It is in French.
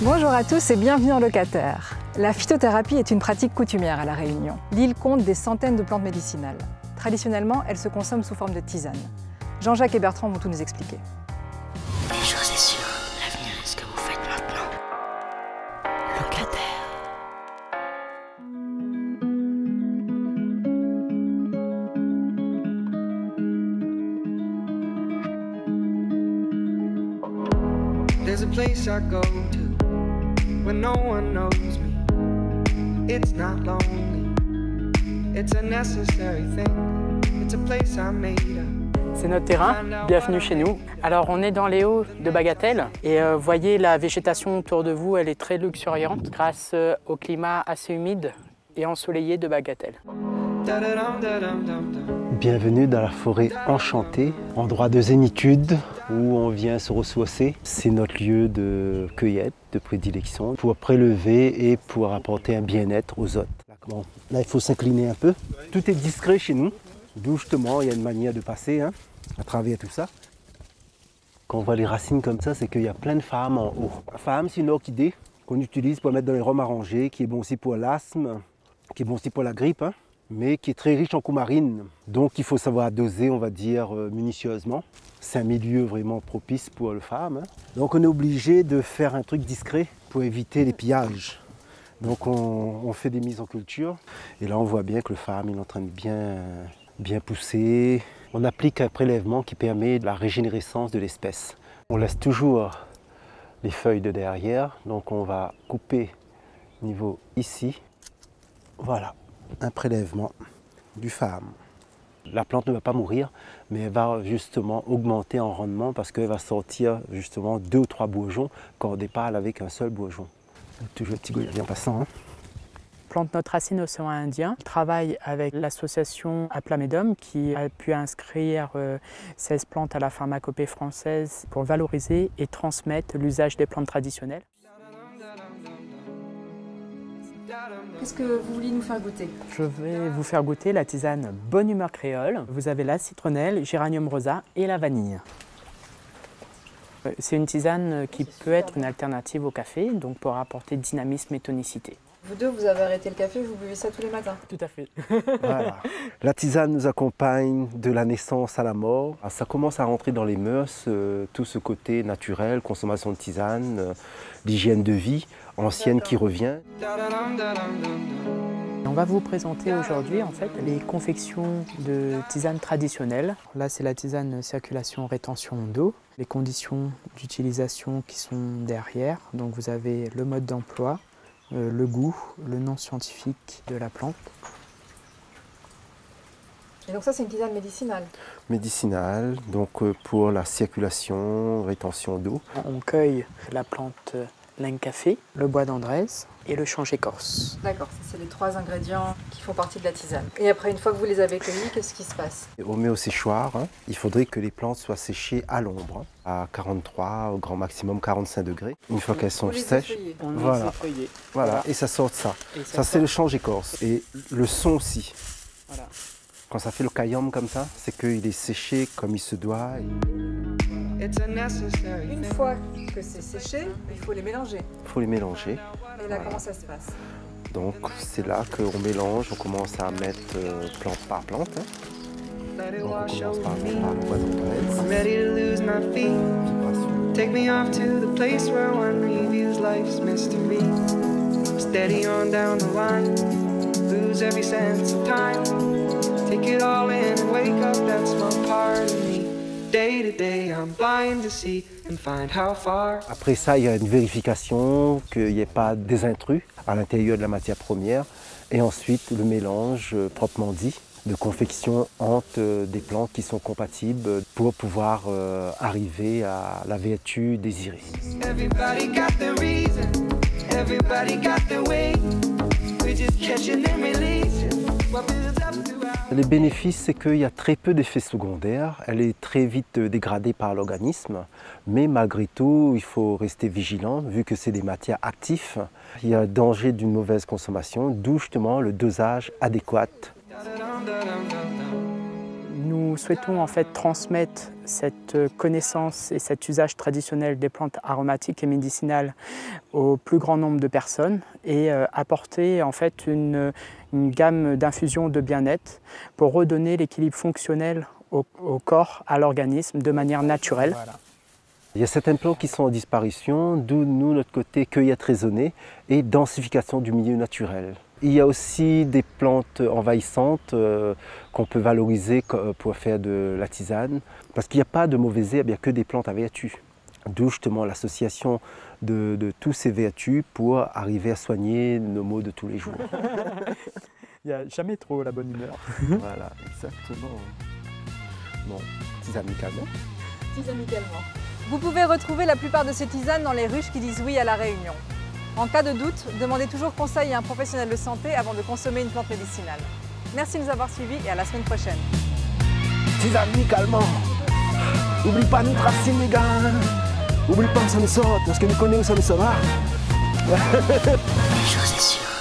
Bonjour à tous et bienvenue en Locataire. La phytothérapie est une pratique coutumière à La Réunion. L'île compte des centaines de plantes médicinales. Traditionnellement, elles se consomment sous forme de tisane. Jean-Jacques et Bertrand vont tout nous expliquer. Une chose est sûre, l'avenir est ce que vous faites maintenant. Locataire. There's a place I go to when no one knows me. It's not lonely. It's a necessary thing. It's a place I made up. C'est notre terrain, bienvenue chez nous. Alors on est dans les hauts de Bagatelle et voyez la végétation autour de vous, elle est très luxuriante grâce au climat assez humide et ensoleillé de Bagatelle. Bienvenue dans la forêt enchantée, endroit de zénitude où on vient se ressourcer. C'est notre lieu de cueillette, de prédilection pour prélever et pour apporter un bien-être aux hôtes. Bon, là il faut s'incliner un peu. Tout est discret chez nous. D'où justement il y a une manière de passer à travers tout ça. Quand on voit les racines comme ça, c'est qu'il y a plein de phames en haut. La phame, c'est une orchidée qu'on utilise pour mettre dans les rhums arrangés, qui est bon aussi pour l'asthme, qui est bon aussi pour la grippe, mais qui est très riche en coumarine. Donc il faut savoir doser, on va dire, minutieusement. C'est un milieu vraiment propice pour le phame. Donc on est obligé de faire un truc discret pour éviter les pillages. Donc on fait des mises en culture. Et là on voit bien que le phame est en train de bien pousser. On applique un prélèvement qui permet la régénérescence de l'espèce. On laisse toujours les feuilles de derrière, donc on va couper niveau ici. Voilà, un prélèvement du phame. La plante ne va pas mourir, mais elle va justement augmenter en rendement parce qu'elle va sortir justement 2 ou 3 bourgeons quand au départ elle avait qu'un seul bourgeon. Toujours le petit goya bien passant. Plante notre racine océan Indien. Je travaille avec l'association Aplamedum qui a pu inscrire 16 plantes à la pharmacopée française pour valoriser et transmettre l'usage des plantes traditionnelles. Qu'est-ce que vous vouliez nous faire goûter? Je vais vous faire goûter la tisane Bonne Humeur Créole. Vous avez la citronnelle, géranium rosa et la vanille. C'est une tisane qui peut être une alternative au café, donc pour apporter dynamisme et tonicité. Vous deux, vous avez arrêté le café, vous buvez ça tous les matins? Tout à fait. Voilà. La tisane nous accompagne de la naissance à la mort. Ça commence à rentrer dans les mœurs, tout ce côté naturel, consommation de tisane, l'hygiène de vie ancienne qui revient. On va vous présenter aujourd'hui en fait les confections de tisane traditionnelles. Là c'est la tisane circulation rétention d'eau. Les conditions d'utilisation qui sont derrière. Donc vous avez le mode d'emploi, le goût, le nom scientifique de la plante. Et donc ça c'est une tisane médicinale? Médicinale, donc pour la circulation, rétention d'eau. On cueille la plante l'encafé, le bois d'Andrés et le change écorce. D'accord, c'est les 3 ingrédients qui font partie de la tisane. Et après, une fois que vous les avez cueillis, qu'est-ce qui se passe? On met au séchoir. Il faudrait que les plantes soient séchées à l'ombre, à 43, au grand maximum 45 degrés. Une fois qu'elles sont sèches, voilà, et ça sort de ça. Ça c'est le change écorce. Et le son aussi. Voilà. Quand ça fait le caillum comme ça, c'est qu'il est séché comme il se doit. Une fois que c'est séché, il faut les mélanger. Il faut les mélanger. Et là, comment ça se passe? Donc c'est là qu'on mélange, on commence à mettre plante par plante. Donc on commence par le bois d'Andrés. Take me off to the place where one reviews life's mystery. Steady on down the line, lose every sense of time. Take it all in and wake up that small part of me. Day to day, I'm blind to see and find how far. Après ça, il y a une vérification qu'il n'y ait pas des intrus à l'intérieur de la matière première. Et ensuite, le mélange, proprement dit, de confection entre des plantes qui sont compatibles pour pouvoir arriver à la vertu désirée. Everybody got their reason, everybody got their way. We're just catching and releasing what builds up throughout. Les bénéfices, c'est qu'il y a très peu d'effets secondaires. Elle est très vite dégradée par l'organisme. Mais malgré tout, il faut rester vigilant vu que c'est des matières actives. Il y a danger d'une mauvaise consommation, d'où justement le dosage adéquat. Nous Nous souhaitons en fait transmettre cette connaissance et cet usage traditionnel des plantes aromatiques et médicinales au plus grand nombre de personnes et apporter en fait une gamme d'infusions de bien-être pour redonner l'équilibre fonctionnel au corps, à l'organisme de manière naturelle. Voilà. Il y a certaines plantes qui sont en disparition, d'où nous, notre côté cueillette raisonnée et densification du milieu naturel. Il y a aussi des plantes envahissantes qu'on peut valoriser pour faire de la tisane, parce qu'il n'y a pas de mauvaises herbes, il n'y a que des plantes à vertus. D'où justement l'association de tous ces vertus pour arriver à soigner nos maux de tous les jours. Il n'y a jamais trop la bonne humeur. Voilà, exactement. Bon, tisane amicalement. Tisane amicalement. Vous pouvez retrouver la plupart de ces tisanes dans les ruches qui disent oui à la Réunion. En cas de doute, demandez toujours conseil à un professionnel de santé avant de consommer une plante médicinale. Merci de nous avoir suivis et à la semaine prochaine. Tisane amicalement. N'oublie pas notre racine, les gars. N'oublie pas que ça nous sort, parce que nous connaissons où ça nous sera. Une chose est sûre.